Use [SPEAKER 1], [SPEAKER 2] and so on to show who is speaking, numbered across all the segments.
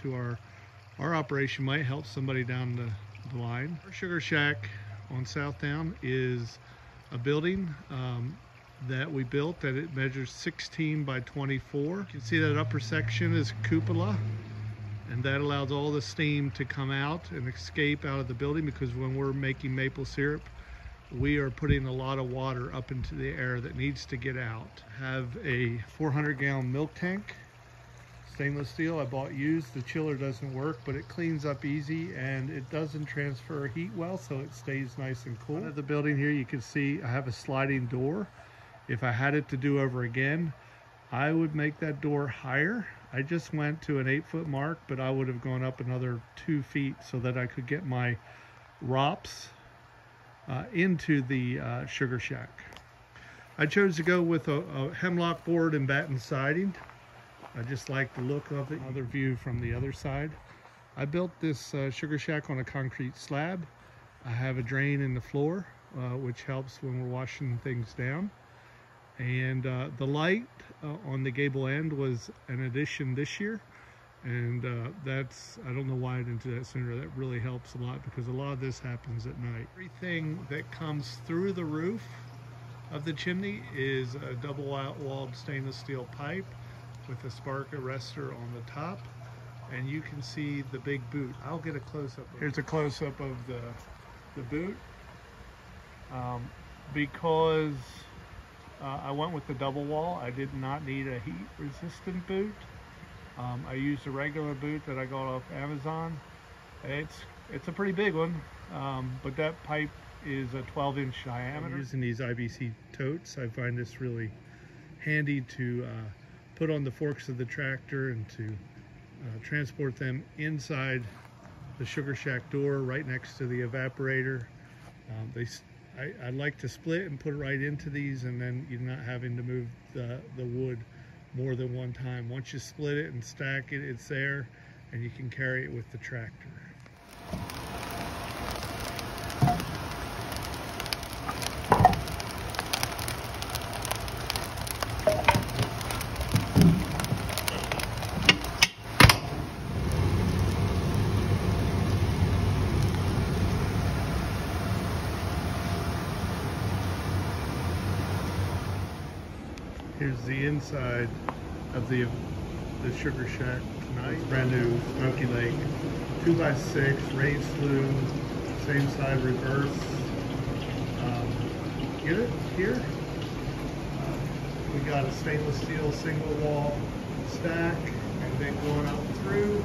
[SPEAKER 1] to our operation might help somebody down the line. Our sugar shack on Southdown is a building that we built that it measures 16 by 24. You can see that upper section is cupola, and that allows all the steam to come out and escape out of the building, because when we're making maple syrup, we are putting a lot of water up into the air that needs to get out. Have a 400-gallon milk tank, stainless steel. I bought used. The chiller doesn't work, but it cleans up easy and it doesn't transfer heat well, so it stays nice and cool. Out of the building here, you can see I have a sliding door. If I had it to do over again, I would make that door higher. I just went to an 8-foot mark, but I would have gone up another 2 feet so that I could get my ROPS into the sugar shack. I chose to go with a hemlock board and batten siding. I just like the look of it. Another view from the other side. I built this sugar shack on a concrete slab. I have a drain in the floor, which helps when we're washing things down. And the light on the gable end was an addition this year. And I don't know why I didn't do that sooner. That really helps a lot, because a lot of this happens at night. Everything that comes through the roof of the chimney is a double-walled stainless steel pipe with a spark arrestor on the top, and you can see the big boot. I'll get a close-up. Here's a close-up of the boot. Because I went with the double wall, I did not need a heat-resistant boot. I used a regular boot that I got off Amazon. It's a pretty big one, but that pipe is a 12-inch diameter. I'm using these IBC totes. I find this really handy to put on the forks of the tractor and to transport them inside the sugar shack door right next to the evaporator. I like to split and put it right into these, and then you're not having to move the wood more than one time. Once you split it and stack it, it's there, and you can carry it with the tractor. Here's the inside of the sugar shack tonight. It's brand new Smoky Lake, 2x6, raised flue, same side reverse. Get it here? We got a stainless steel single wall stack, and then going up through,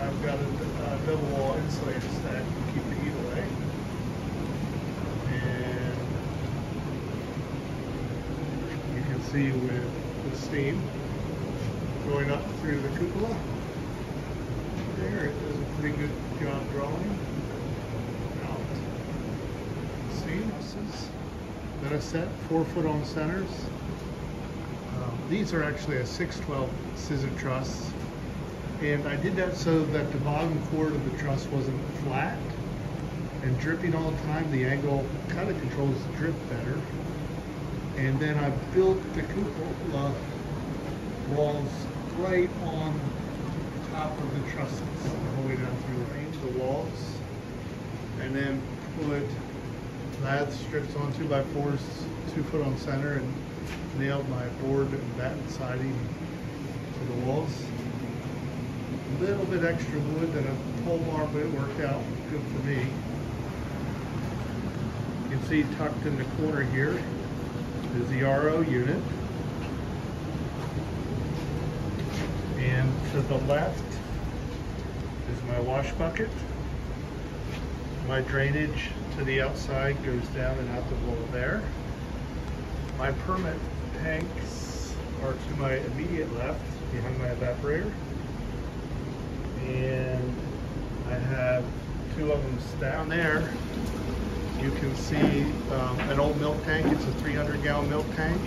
[SPEAKER 1] I've got a double wall insulated stack to keep the heat away. See with the steam going up through the cupola. There, it does a pretty good job drawing out. Steam that I set 4-foot on centers. These are actually a 6/12 scissor truss, and I did that so that the bottom cord of the truss wasn't flat and dripping all the time. The angle kind of controls the drip better. And then I built the cupola walls right on top of the trusses, all the way down through the walls, and then put lath strips on 2x4s, 2-foot on center, and nailed my board and batten siding to the walls. A little bit extra wood than a pole bar, but it worked out good for me. You can see tucked in the corner here is the RO unit, and to the left is my wash bucket. My drainage to the outside goes down and out the wall there. My permeate tanks are to my immediate left behind my evaporator, and I have 2 of them stacked there. You can see an old milk tank. It's a 300-gallon milk tank,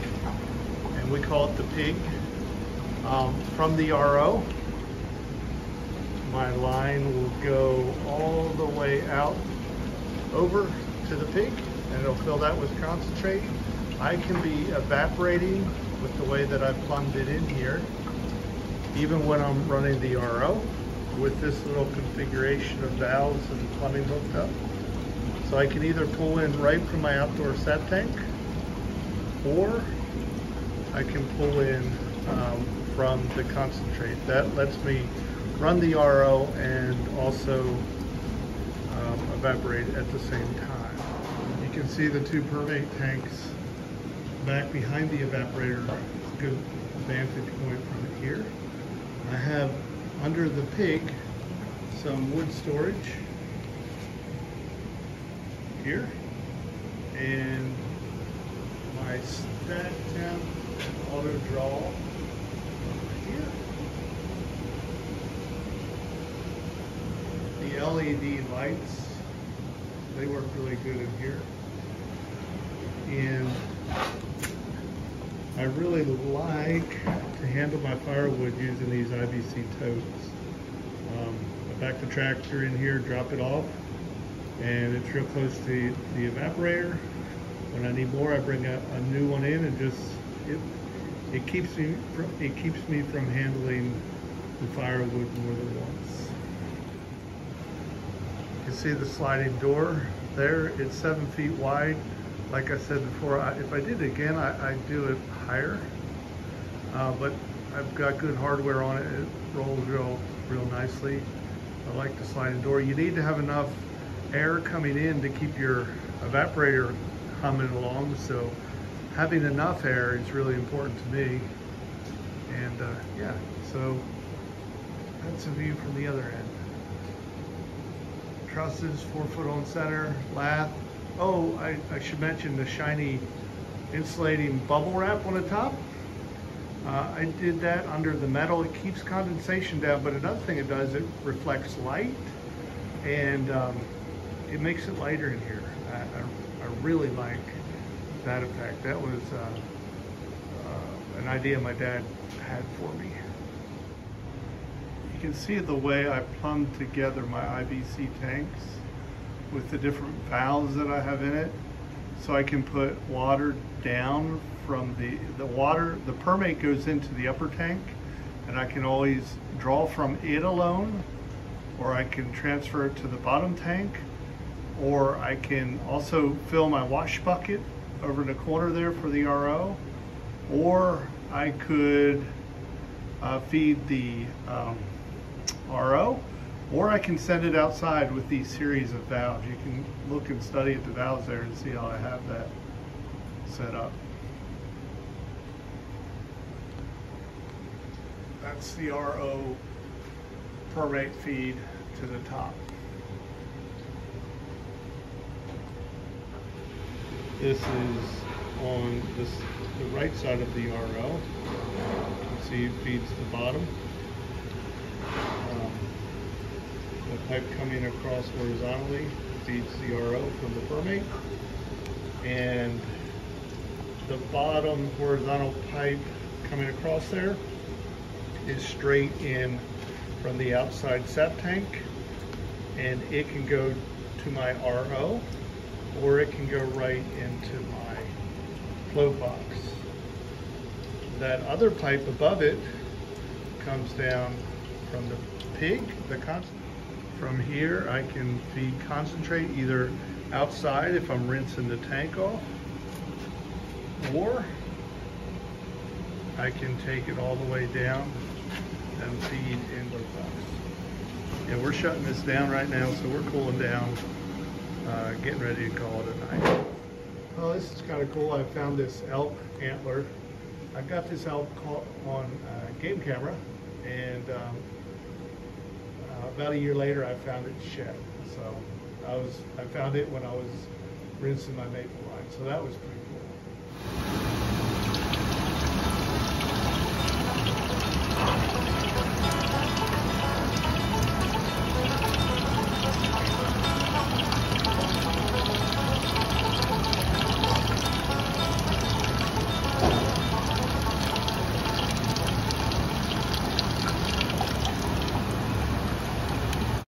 [SPEAKER 1] and we call it the pig. From the RO, my line will go all the way out over to the pig, and it'll fill that with concentrate. I can be evaporating with the way that I've plumbed it in here, even when I'm running the RO with this little configuration of valves and plumbing hooked up. So I can either pull in right from my outdoor sep tank, or I can pull in from the concentrate. That lets me run the RO and also evaporate at the same time. You can see the two permeate tanks back behind the evaporator. Good vantage point from it here. I have under the pig some wood storage here, and my stack temp auto draw over here. The LED lights, they work really good in here. And I really like to handle my firewood using these IBC totes. I back the tractor in here, drop it off, and it's real close to the evaporator. When I need more, I bring a new one in, and just it keeps me from handling the firewood more than once. You can see the sliding door there. It's 7 feet wide. Like I said before, if I did it again, I'd do it higher. But I've got good hardware on it. It rolls real nicely. I like the sliding door. You need to have enough air coming in to keep your evaporator humming along. So having enough air is really important to me. And yeah, so that's a view from the other end. Trusses, 4 foot on center, lath. Oh, I should mention the shiny insulating bubble wrap on the top. I did that under the metal. It keeps condensation down, but another thing it does, it reflects light, and it makes it lighter in here. I really like that effect. That was an idea my dad had for me. You can see the way I plumbed together my IBC tanks with the different valves that I have in it, so I can put water down from the water. The permeate goes into the upper tank, and I can always draw from it alone, or I can transfer it to the bottom tank, or I can also fill my wash bucket over in the corner there for the RO, or I could feed the RO, or I can send it outside with these series of valves. You can look and study at the valves there and see how I have that set up. That's the RO permeate feed to the top. This is on the right side of the RO. You can see it feeds the bottom. The pipe coming across horizontally feeds the RO from the permeate, and the bottom horizontal pipe coming across there is straight in from the outside sep tank, and it can go to my RO, or it can go right into my float box. That other pipe above it comes down from the pig, the concentrate. From here, I can feed concentrate either outside if I'm rinsing the tank off, or I can take it all the way down and feed in the box. Yeah, we're shutting this down right now, so we're cooling down, getting ready to call it a night. Oh, this is kind of cool. I found this elk antler. I got this elk caught on game camera, and about a year later, I found it shed. So I found it when I was rinsing my maple line. So that was pretty cool.